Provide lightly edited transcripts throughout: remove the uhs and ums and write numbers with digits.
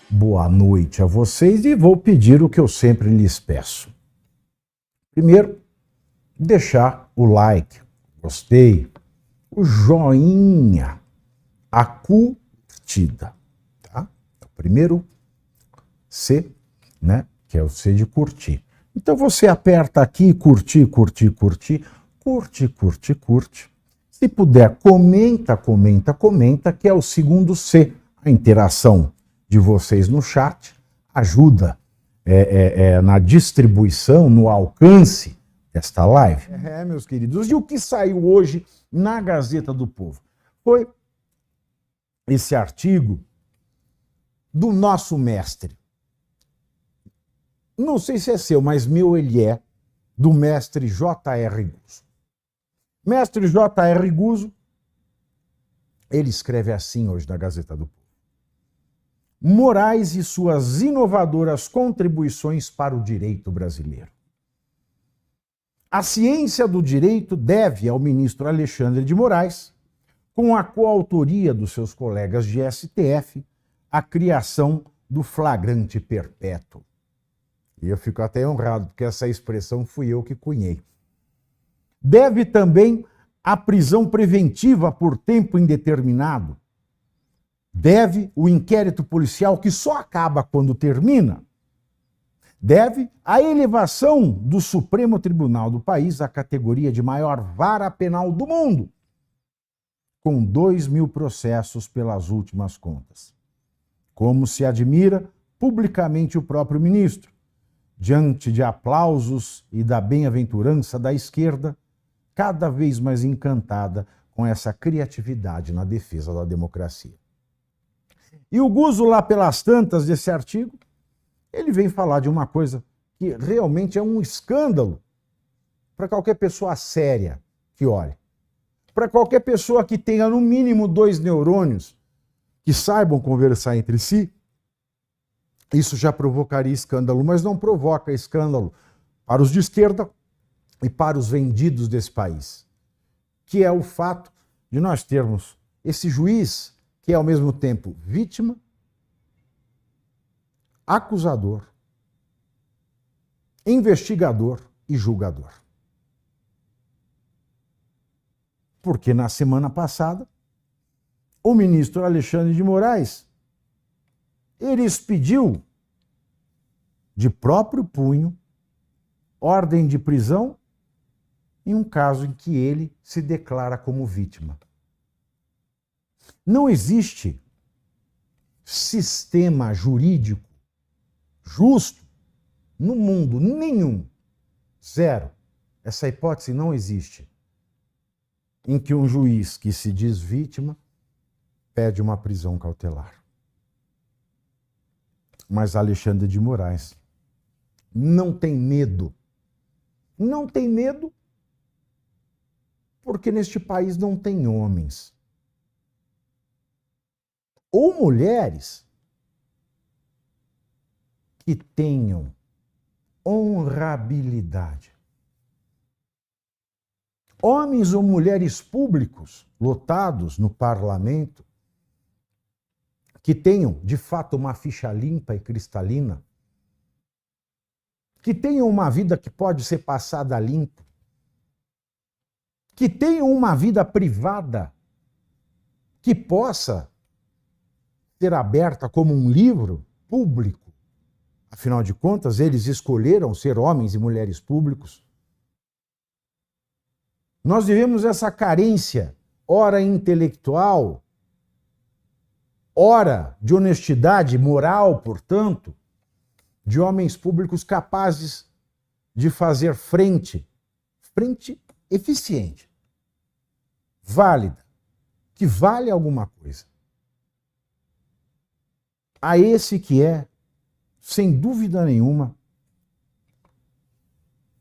Boa noite a vocês e vou pedir o que eu sempre lhes peço. Primeiro, deixar o like, gostei, o joinha, a curtida, tá? O primeiro C, né? Que é o C de curtir. Então você aperta aqui, curtir, curtir, curtir, curte, curte, curte. Se puder, comenta, comenta, comenta, que é o segundo C, a interação de vocês no chat, ajuda na distribuição, no alcance desta live. Meus queridos, e o que saiu hoje na Gazeta do Povo? Foi esse artigo do nosso mestre. Não sei se é seu, mas meu ele é, do mestre J.R. Guzzo. Mestre J.R. Guzzo, ele escreve assim hoje na Gazeta do Povo. Moraes e suas inovadoras contribuições para o direito brasileiro. A ciência do direito deve ao ministro Alexandre de Moraes, com a coautoria dos seus colegas de STF, a criação do flagrante perpétuo. E eu fico até honrado, porque essa expressão fui eu que cunhei. Deve também a prisão preventiva por tempo indeterminado. Deve o inquérito policial que só acaba quando termina. Deve a elevação do Supremo Tribunal do país à categoria de maior vara penal do mundo, com 2.000 processos pelas últimas contas. Como se admira publicamente o próprio ministro, diante de aplausos e da bem-aventurança da esquerda, cada vez mais encantada com essa criatividade na defesa da democracia. E o Guzzo, lá pelas tantas desse artigo, ele vem falar de uma coisa que realmente é um escândalo para qualquer pessoa séria que olhe. Para qualquer pessoa que tenha no mínimo 2 neurônios que saibam conversar entre si, isso já provocaria escândalo, mas não provoca escândalo para os de esquerda e para os vendidos desse país, que é o fato de nós termos esse juiz que é ao mesmo tempo vítima, acusador, investigador e julgador. Porque na semana passada, o ministro Alexandre de Moraes, ele expediu de próprio punho ordem de prisão em um caso em que ele se declara como vítima. Não existe sistema jurídico justo no mundo nenhum, zero, essa hipótese não existe, em que um juiz que se diz vítima pede uma prisão cautelar. Mas Alexandre de Moraes não tem medo. Não tem medo porque neste país não tem homens ou mulheres que tenham honrabilidade. Homens ou mulheres públicos lotados no parlamento que tenham, de fato, uma ficha limpa e cristalina, que tenham uma vida que pode ser passada limpo, que tenham uma vida privada que possa ser aberta como um livro público. Afinal de contas, eles escolheram ser homens e mulheres públicos. Nós vivemos essa carência, ora intelectual, ora de honestidade moral, portanto, de homens públicos capazes de fazer frente eficiente, válida, que vale alguma coisa, a esse que é, sem dúvida nenhuma,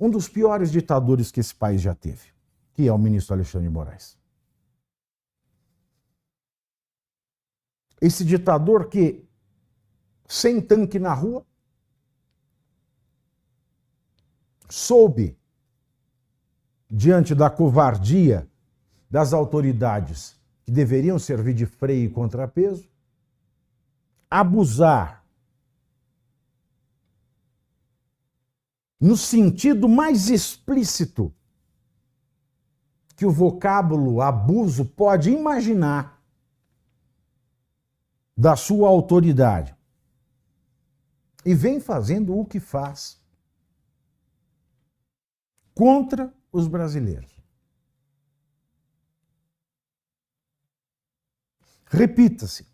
um dos piores ditadores que esse país já teve, que é o ministro Alexandre de Moraes. Esse ditador que, sem tanque na rua, soube, diante da covardia das autoridades que deveriam servir de freio e contrapeso, abusar no sentido mais explícito que o vocábulo abuso pode imaginar da sua autoridade. E vem fazendo o que faz contra os brasileiros. Repita-se,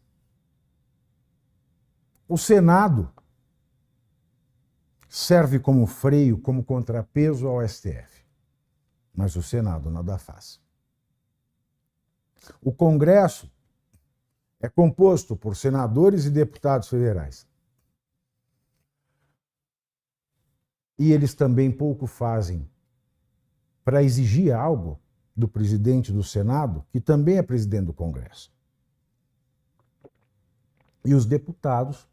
o Senado serve como freio, como contrapeso ao STF, mas o Senado nada faz. O Congresso é composto por senadores e deputados federais. E eles também pouco fazem para exigir algo do presidente do Senado, que também é presidente do Congresso. E os deputados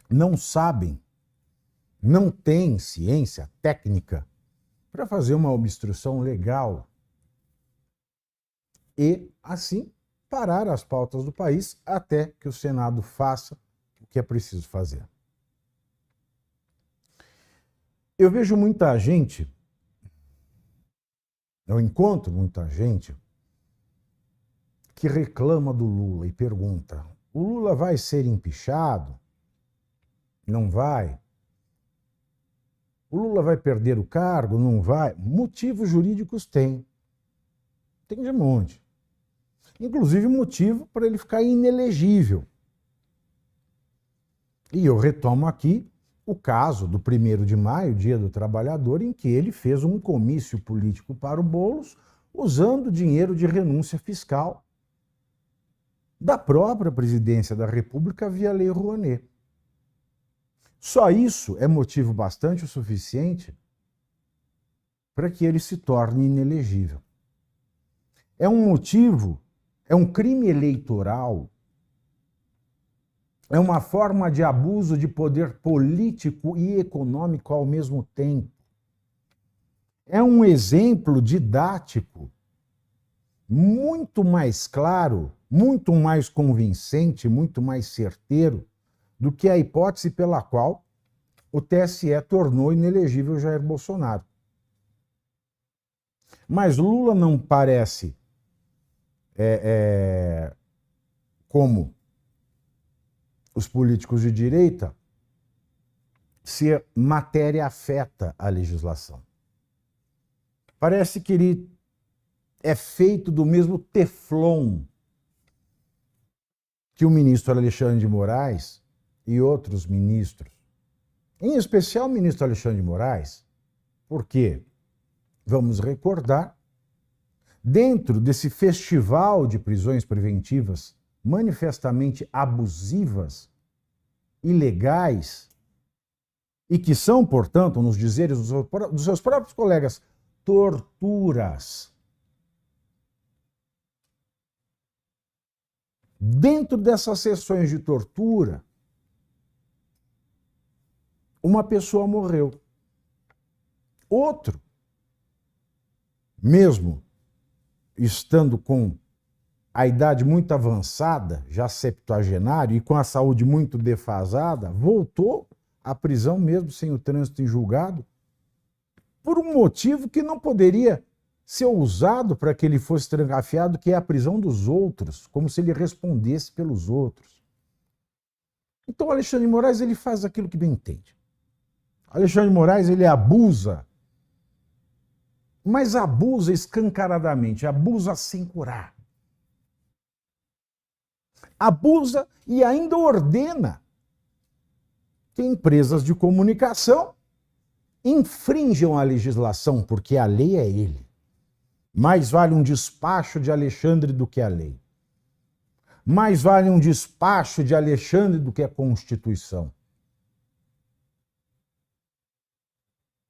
não sabem, não têm ciência técnica para fazer uma obstrução legal e, assim, parar as pautas do país até que o Senado faça o que é preciso fazer. Eu vejo muita gente, eu encontro muita gente que reclama do Lula e pergunta: o Lula vai ser empichado? Não vai? O Lula vai perder o cargo? Não vai? Motivos jurídicos tem. Tem de monte. Inclusive motivo para ele ficar inelegível. E eu retomo aqui o caso do 1º de maio, Dia do Trabalhador, em que ele fez um comício político para o Boulos, usando dinheiro de renúncia fiscal da própria presidência da República via Lei Rouanet. Só isso é motivo bastante o suficiente para que ele se torne inelegível. É um motivo, é um crime eleitoral, é uma forma de abuso de poder político e econômico ao mesmo tempo. É um exemplo didático muito mais claro, muito mais convincente, muito mais certeiro do que a hipótese pela qual o TSE tornou inelegível Jair Bolsonaro. Mas Lula não parece, como os políticos de direita, ser matéria afeta à legislação. Parece que ele é feito do mesmo teflon que o ministro Alexandre de Moraes e outros ministros, em especial o ministro Alexandre de Moraes, porque, vamos recordar, dentro desse festival de prisões preventivas manifestamente abusivas, ilegais, e que são, portanto, nos dizeres dos seus próprios colegas, torturas. Dentro dessas sessões de tortura, uma pessoa morreu. Outro, mesmo estando com a idade muito avançada, já septuagenário, e com a saúde muito defasada, voltou à prisão mesmo sem o trânsito em julgado, por um motivo que não poderia ser usado para que ele fosse trancafiado, que é a prisão dos outros, como se ele respondesse pelos outros. Então Alexandre de Moraes ele faz aquilo que bem entende. Alexandre de Moraes ele abusa, mas abusa escancaradamente, abusa sem curar. Abusa e ainda ordena que empresas de comunicação infringam a legislação, porque a lei é ele. Mais vale um despacho de Alexandre do que a lei. Mais vale um despacho de Alexandre do que a Constituição.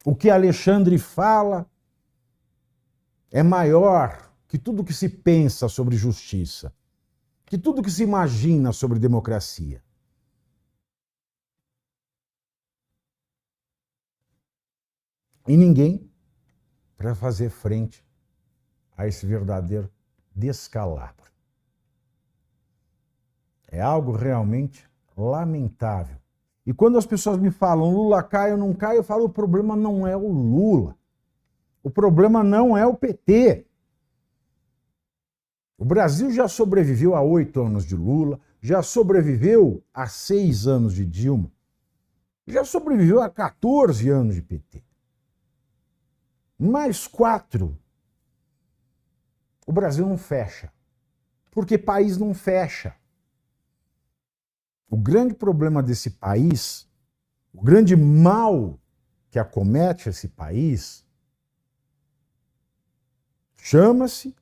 O que Alexandre fala é maior que tudo que se pensa sobre justiça, que tudo que se imagina sobre democracia. E ninguém para fazer frente a esse verdadeiro descalabro. É algo realmente lamentável. E quando as pessoas me falam Lula cai ou não cai, eu falo o problema não é o Lula. O problema não é o PT. O Brasil já sobreviveu a 8 anos de Lula, já sobreviveu a 6 anos de Dilma, já sobreviveu a 14 anos de PT. Mais 4. O Brasil não fecha. Porque país não fecha. O grande problema desse país, o grande mal que acomete esse país, chama-se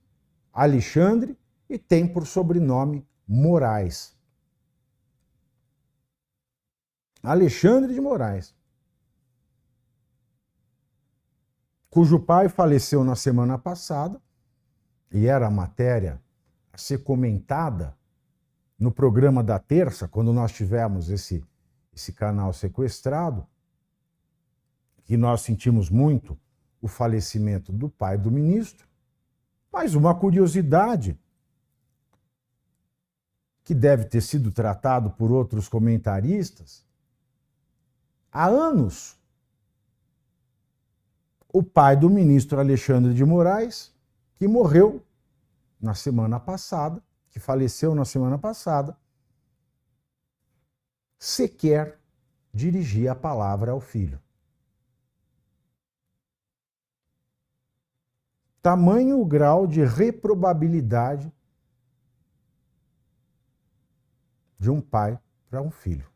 Alexandre e tem por sobrenome Moraes. Alexandre de Moraes, cujo pai faleceu na semana passada, e era a matéria a ser comentada no programa da terça, quando nós tivemos esse canal sequestrado, que nós sentimos muito o falecimento do pai do ministro. Mas uma curiosidade que deve ter sido tratado por outros comentaristas, há anos, o pai do ministro Alexandre de Moraes, que morreu na semana passada, que faleceu na semana passada, sequer dirigia a palavra ao filho. Tamanho o grau de reprobabilidade de um pai para um filho.